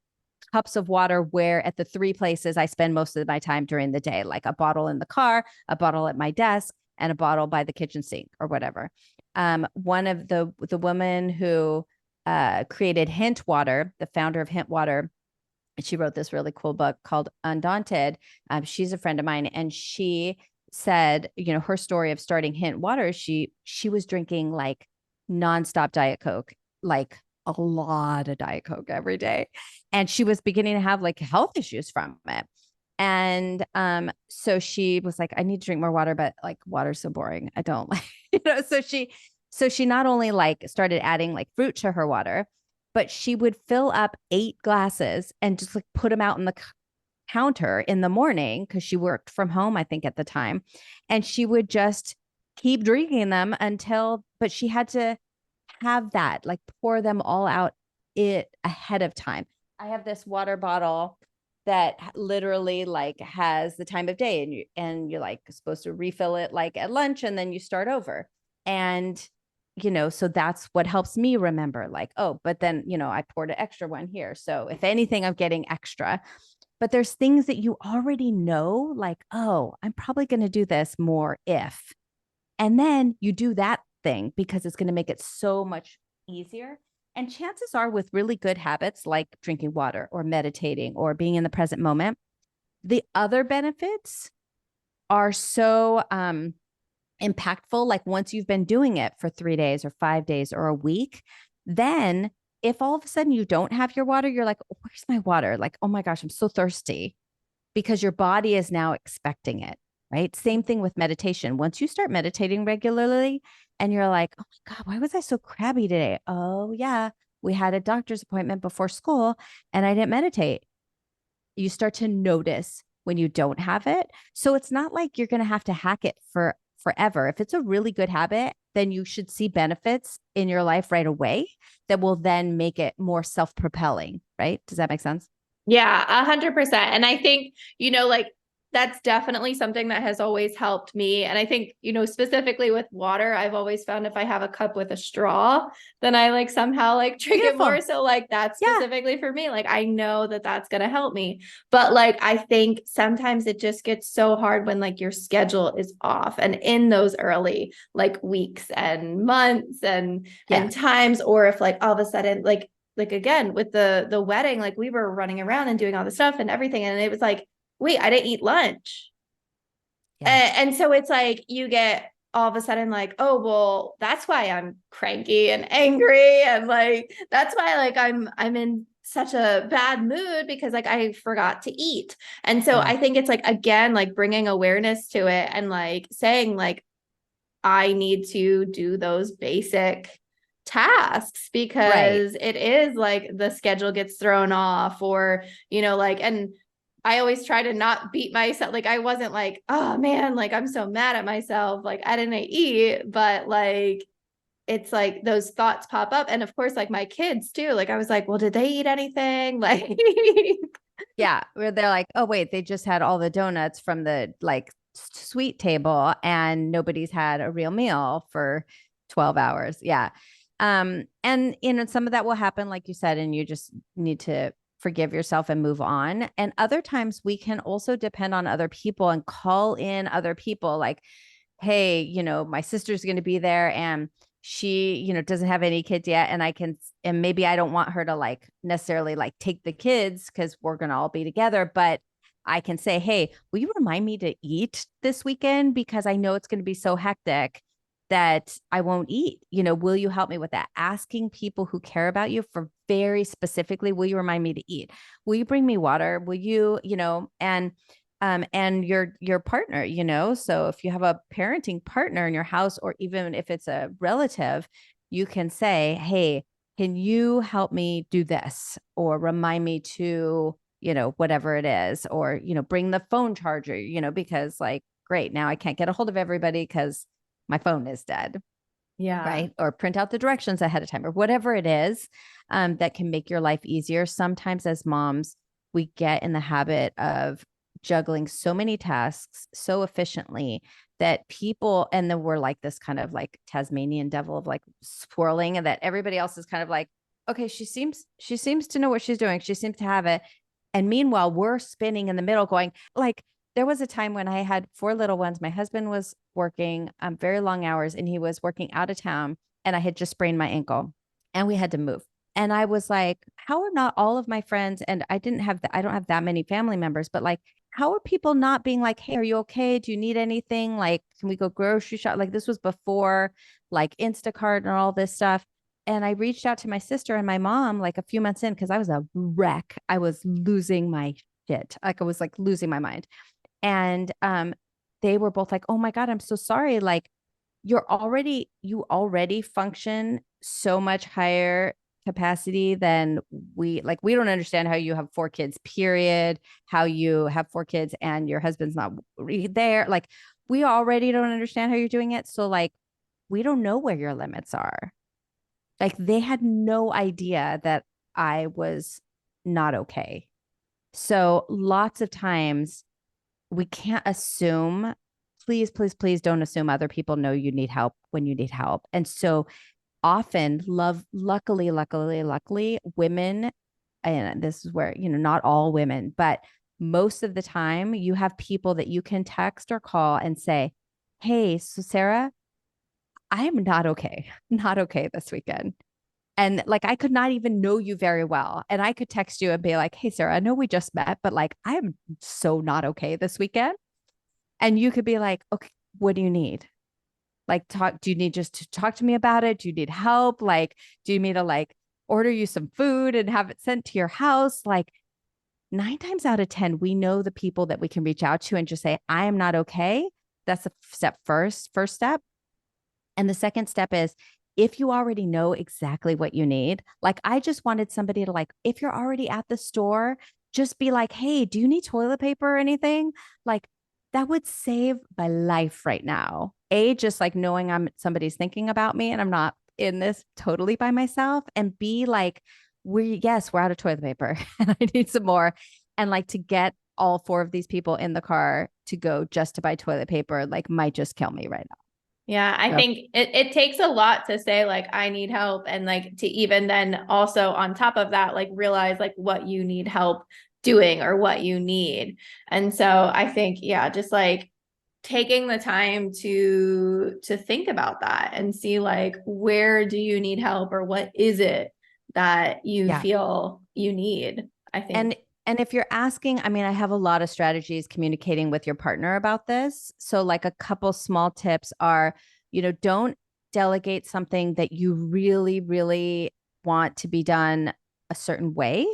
cups of water where at the three places I spend most of my time during the day, like a bottle in the car, a bottle at my desk, and a bottle by the kitchen sink or whatever. One of the woman who created Hint Water, the founder of Hint Water, she wrote this really cool book called Undaunted. She's a friend of mine, and she said, her story of starting Hint Water, she was drinking like nonstop Diet Coke, like a lot of Diet Coke every day. And she was beginning to have like health issues from it. And so she was like, I need to drink more water, but like water's so boring. I don't like, so she not only like started adding like fruit to her water, but she would fill up 8 glasses and just like put them out in the counter in the morning because she worked from home, I think, at the time. And she would just keep drinking them but she had to have that, like pour them all out it ahead of time. I have this water bottle that literally like has the time of day, and you're like supposed to refill it like at lunch and then you start over. And so that's what helps me remember, like, oh, but then I poured an extra one here, so if anything I'm getting extra. But there's things that you already know, like, oh, I'm probably going to do this more if, and then you do that thing because it's going to make it so much easier. And chances are, with really good habits like drinking water or meditating or being in the present moment, the other benefits are so impactful. Like once you've been doing it for 3 days or 5 days or a week, then if all of a sudden you don't have your water, you're like, where's my water? Like, oh my gosh, I'm so thirsty, because your body is now expecting it. right? Same thing with meditation. Once you start meditating regularly and you're like, oh my God, why was I so crabby today? Oh, yeah, we had a doctor's appointment before school and I didn't meditate. You start to notice when you don't have it. So it's not like you're going to have to hack it for forever. If it's a really good habit, then you should see benefits in your life right away that will then make it more self-propelling, right? Does that make sense? Yeah, 100%. And I think, like that's definitely something that has always helped me. And I think, specifically with water, I've always found if I have a cup with a straw, then I like somehow like drink it more. Beautiful. So like that's Yeah. specifically for me. Like I know that that's going to help me. But like I think sometimes it just gets so hard when like your schedule is off and in those early like weeks and months and Yes. times, or if like all of a sudden like again with the wedding, like we were running around and doing all the stuff and everything, and it was like, wait, I didn't eat lunch. Yeah. And so it's like you get all of a sudden like, oh well, that's why I'm cranky and angry, and like that's why like I'm in such a bad mood because like I forgot to eat. And so Yeah. I think it's like again like bringing awareness to it and like saying like I need to do those basic tasks Right. because it is like the schedule gets thrown off, or, like, and I always try to not beat myself. Like, I wasn't like, oh man, like I'm so mad at myself. Like, I didn't eat, but like, it's like those thoughts pop up. And of course, like my kids too. Like, I was like, well, did they eat anything? Like, Yeah. Where they're like, oh, wait, they just had all the donuts from the like sweet table and nobody's had a real meal for 12 hours. Yeah. And some of that will happen, like you said, and you just need to forgive yourself and move on. And other times we can also depend on other people and call in other people like, hey, my sister's going to be there and she, doesn't have any kids yet. And maybe I don't want her to like necessarily like take the kids because we're going to all be together. But I can say, hey, will you remind me to eat this weekend? Because I know it's going to be so hectic that I won't eat. Will you help me with that? Asking people who care about you for very specifically, will you remind me to eat? Will you bring me water? Will you, and your partner, so if you have a parenting partner in your house, or even if it's a relative, you can say, hey, can you help me do this, or remind me to, whatever it is, or bring the phone charger, because like, great, now I can't get a hold of everybody because my phone is dead, yeah. right? Or print out the directions ahead of time, or whatever it is, that can make your life easier. Sometimes as moms, we get in the habit of juggling so many tasks so efficiently that people, and then we're like this kind of like Tasmanian devil of like swirling, and that everybody else is kind of like, okay, she seems to know what she's doing. She seems to have it. And meanwhile, we're spinning in the middle going like, there was a time when I had four little ones. My husband was working very long hours and he was working out of town, and I had just sprained my ankle and we had to move. And I was like, how are not all of my friends, and I don't have that many family members, but like, how are people not being like, hey, are you okay? Do you need anything? Like, can we go grocery shop? Like, this was before like Instacart and all this stuff. And I reached out to my sister and my mom like a few months in because I was a wreck. I was losing my shit. Like, I was like losing my mind. And they were both like, oh my God, I'm so sorry. Like, you already function so much higher capacity than we don't understand how you have four kids, period, how you have four kids and your husband's not there. Like, we already don't understand how you're doing it. So like, we don't know where your limits are. Like, they had no idea that I was not okay. So lots of times we can't assume. Please, please, please don't assume other people know you need help when you need help. And so often, luckily, women, and this is where, not all women, but most of the time, you have people that you can text or call and say, hey, so Sarah, I'm not okay, not okay this weekend. And like, I could not even know you very well. And I could text you and be like, hey, Sarah, I know we just met, but like, I am so not okay this weekend. And you could be like, okay, what do you need? Like, do you need just to talk to me about it? Do you need help? Like, do you need me to like order you some food and have it sent to your house? Like, nine times out of 10, we know the people that we can reach out to and just say, I am not okay. That's the first step. And the second step is if you already know exactly what you need, like I just wanted somebody to like, if you're already at the store, just be like, hey, do you need toilet paper or anything? Like that would save my life right now. A, just like knowing somebody's thinking about me and I'm not in this totally by myself. And B, like, yes, we're out of toilet paper and I need some more. And like to get all four of these people in the car to go just to buy toilet paper, like might just kill me right Yeah, I now. think it takes a lot to say like I need help and like to even then also on top of that like realize like what you need help doing or what you need. And so I think yeah, just like taking the time to think about that and see like where do you need help or what is it that you Yeah. feel you need, I think. And if you're asking, I mean, I have a lot of strategies communicating with your partner about this. So like a couple small tips are, don't delegate something that you really, really want to be done a certain way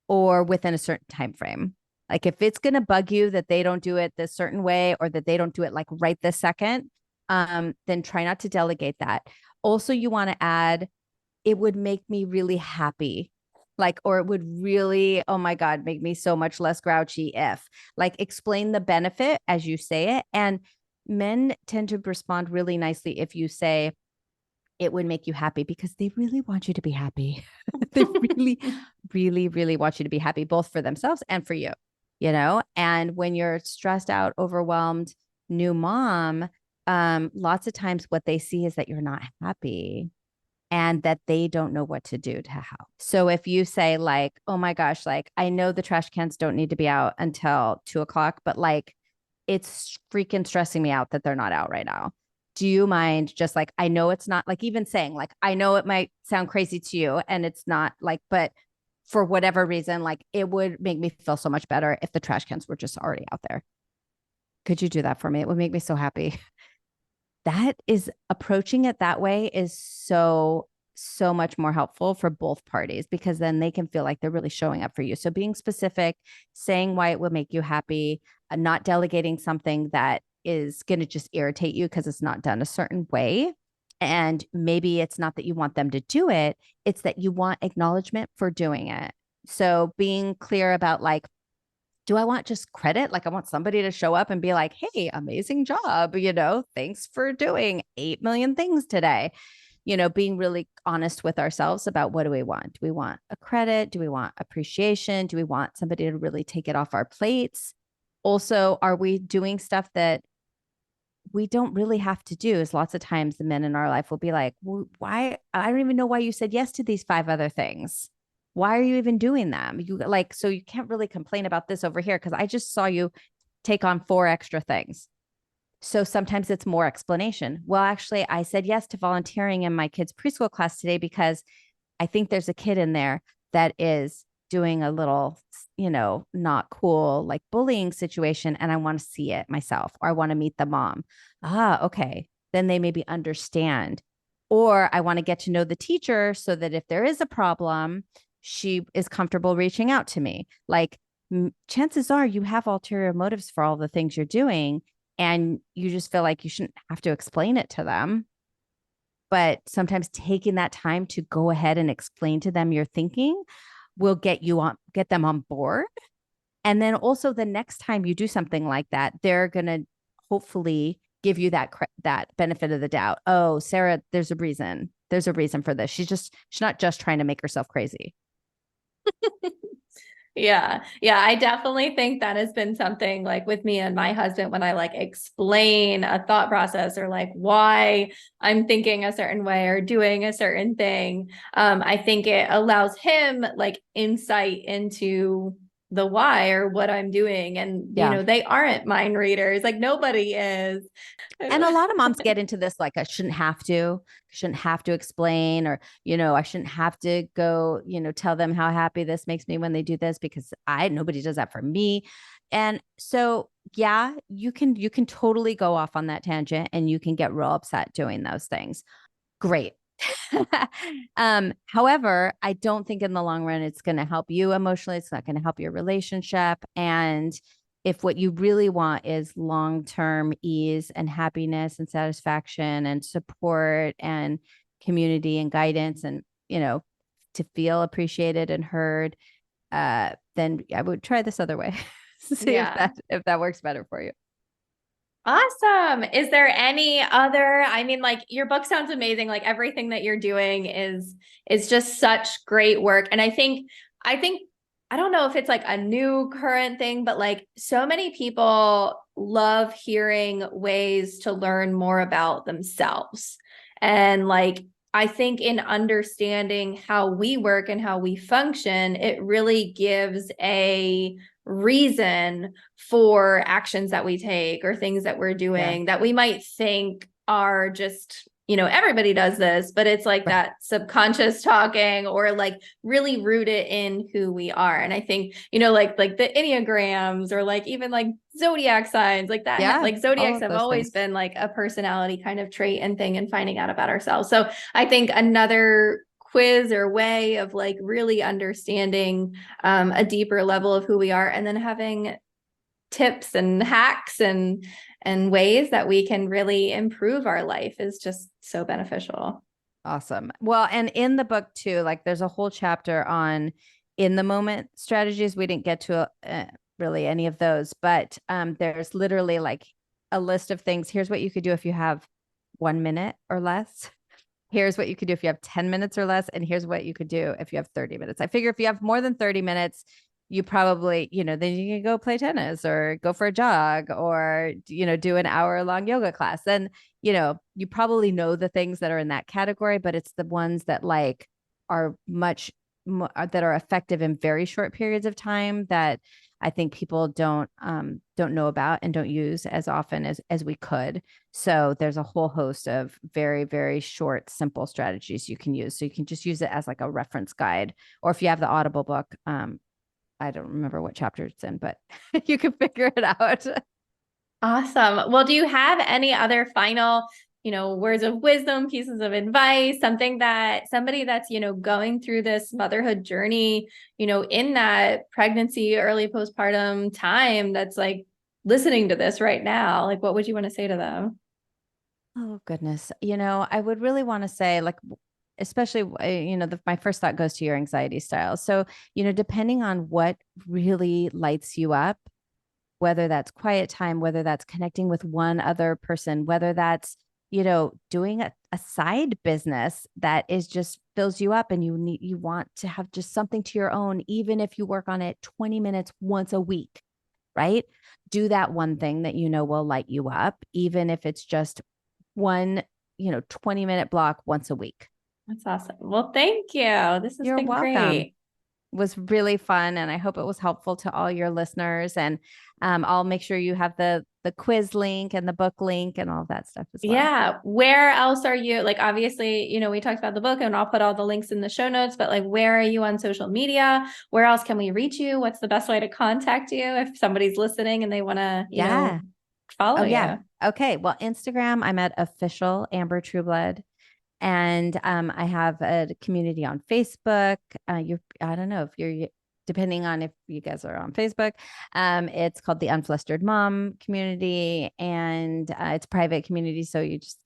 or within a certain time frame. Like if it's going to bug you that they don't do it this certain way or that they don't do it like right this second, then try not to delegate that. Also, you want to add it would make me really happy. Like, or it would really, oh my God, make me so much less grouchy if, like, explain the benefit as you say it. And men tend to respond really nicely if you say, it would make you happy because they really want you to be happy. They really, really, really want you to be happy, both for themselves and for you. And when you're stressed out, overwhelmed, new mom, lots of times what they see is that you're not happy and that they don't know what to do to help. So if you say like, oh my gosh, like I know the trash cans don't need to be out until 2 o'clock, but like it's freaking stressing me out that they're not out right now. Do you mind just like, I know it's not like even saying like, I know it might sound crazy to you and it's not like, but for whatever reason, like it would make me feel so much better if the trash cans were just already out there. Could you do that for me? It would make me so happy. That is approaching it that way is so much more helpful for both parties because then they can feel like they're really showing up for you. So being specific, saying why it would make you happy, not delegating something that is going to just irritate you because it's not done a certain way. And maybe it's not that you want them to do it, it's that you want acknowledgement for doing it. So being clear about like, do I want just credit? Like I want somebody to show up and be like, hey, amazing job. Thanks for doing 8 million things today. Being really honest with ourselves about what do we want? Do we want a credit? Do we want appreciation? Do we want somebody to really take it off our plates? Also, are we doing stuff that we don't really have to do? Is lots of times the men in our life will be like, well, why? I don't even know why you said yes to these 5 other things. Why are you even doing them? You like, so you can't really complain about this over here because I just saw you take on 4 extra things. So sometimes it's more explanation. Well, actually, I said yes to volunteering in my kids' preschool class today because I think there's a kid in there that is doing a little, not cool, like bullying situation. And I want to see it myself, or I want to meet the mom. Ah, okay. Then they maybe understand. Or I want to get to know the teacher so that if there is a problem, she is comfortable reaching out to me. Like, chances are you have ulterior motives for all the things you're doing. And you just feel like you shouldn't have to explain it to them, but sometimes taking that time to go ahead and explain to them your thinking will get them on board. And then also the next time you do something like that, they're going to hopefully give you that benefit of the doubt. Oh, Sarah, there's a reason. There's a reason for this. She's not just trying to make herself crazy. Yeah. Yeah. I definitely think that has been something like with me and my husband when I like explain a thought process or like why I'm thinking a certain way or doing a certain thing. I think it allows him like insight into the why or what I'm doing. And, Yeah. they aren't mind readers. Like nobody is. And a lot of moms get into this like I shouldn't have to explain, or I shouldn't have to go, tell them how happy this makes me when they do this because nobody does that for me. And so yeah, you can totally go off on that tangent and you can get real upset doing those things. Great. However, I don't think in the long run it's going to help you emotionally. It's not going to help your relationship. And if what you really want is long term ease and happiness and satisfaction and support and community and guidance and, to feel appreciated and heard, then I would try this other way. See Yeah. if that works better for you. Awesome. Is there any other, I mean, like your book sounds amazing. Like everything that you're doing is just such great work. And I think I don't know if it's like a new current thing, but like so many people love hearing ways to learn more about themselves. And like I think in understanding how we work and how we function, it really gives a reason for actions that we take or things that we're Yeah. doing that we might think are just, everybody does this, but it's like Right. that subconscious talking or like really rooted in who we are. And I think, like the Enneagrams or like even like zodiac signs like that, Yeah. like All zodiacs of have those always things. been like a personality kind of trait and thing and finding out about ourselves. So I think another quiz or way of like really understanding a deeper level of who we are and then having tips and hacks and ways that we can really improve our life is just so beneficial. Awesome. Well, and in the book too, like there's a whole chapter on in the moment strategies. We didn't get to really any of those, but there's literally like a list of things. Here's what you could do if you have 1 minute or less. Here's what you could do if you have 10 minutes or less. And here's what you could do if you have 30 minutes. I figure if you have more than 30 minutes, you probably, then you can go play tennis or go for a jog or, do an hour long yoga class. Then, you probably know the things that are in that category, but it's the ones that like are that are effective in very short periods of time that I think people don't know about and don't use as often as we could. So there's a whole host of very, very short, simple strategies you can use. So you can just use it as like a reference guide. Or if you have the Audible book, I don't remember what chapter it's in, but you can figure it out. Awesome. Well, do you have any other final, words of wisdom, pieces of advice, something that somebody that's, going through this motherhood journey, in that pregnancy, early postpartum time that's like listening to this right now, like what would you want to say to them? Oh, goodness. I would really want to say, like, especially, my first thought goes to your anxiety style. So, depending on what really lights you up, whether that's quiet time, whether that's connecting with one other person, whether that's, doing a side business that is just fills you up and you want to have just something to your own, even if you work on it 20 minutes once a week, right? Do that one thing that will light you up, even if it's just one, 20-minute block once a week. That's awesome. Well, thank you. This has You're been welcome. great. Was really fun, and I hope it was helpful to all your listeners. And I'll make sure you have the quiz link and the book link and all of that stuff as well. Yeah. Where else are you? Like, obviously, we talked about the book and I'll put all the links in the show notes, but like, where are you on social media? Where else can we reach you? What's the best way to contact you if somebody's listening and they want to, Yeah. follow Oh yeah. you? Okay. Well, Instagram, I'm at official Amber Trueblood. And I have a community on Facebook. I don't know if you're, depending on if you guys are on Facebook. It's called the Unflustered Mom Community, and it's a private community. So you just,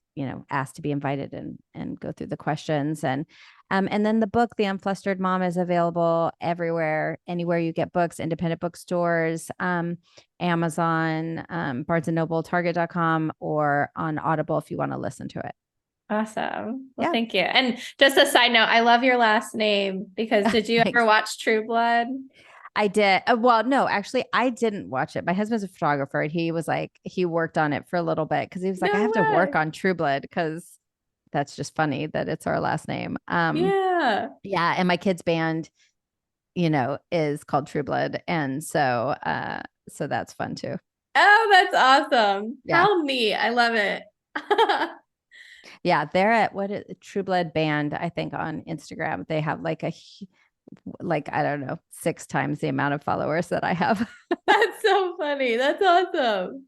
ask to be invited and go through the questions. And then the book, The Unflustered Mom, is available everywhere, anywhere you get books, independent bookstores, Amazon, Barnes and Noble, Target.com, or on Audible if you want to listen to it. Awesome. Well, Yeah. thank you. And just a side note, I love your last name because did you ever Thanks. watch True Blood? I did. Well, no, actually, I didn't watch it. My husband's a photographer, and he was like, he worked on it for a little bit because he was like, I No have to work way. on True Blood because that's just funny that it's our last name. Yeah. Yeah, and my kid's band, is called True Blood, and so that's fun too. Oh, that's awesome. Yeah, How neat. I love it. yeah, they're at what is True Blood Band, I think, on Instagram. They have like like I don't know, 6 times the amount of followers that I have. That's so funny. That's awesome.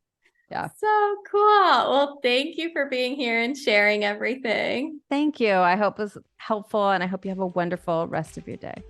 Yeah. So cool. Well, thank you for being here and sharing everything. Thank you. I hope it was helpful, and I hope you have a wonderful rest of your day.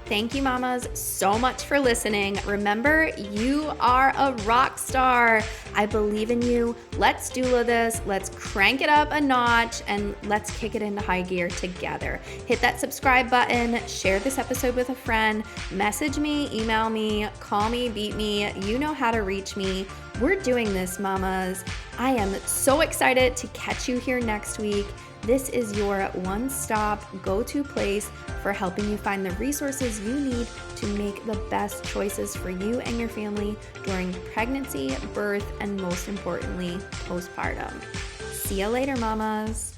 Thank you, mamas, so much for listening. Remember, you are a rock star. I believe in you. Let's doula this. Let's crank it up a notch and let's kick it into high gear together. Hit that subscribe button, share this episode with a friend, message me, email me, call me, beat me. You know how to reach me. We're doing this, mamas. I am so excited to catch you here next week. This is your one-stop go-to place for helping you find the resources you need to make the best choices for you and your family during pregnancy, birth, and most importantly, postpartum. See you later, mamas.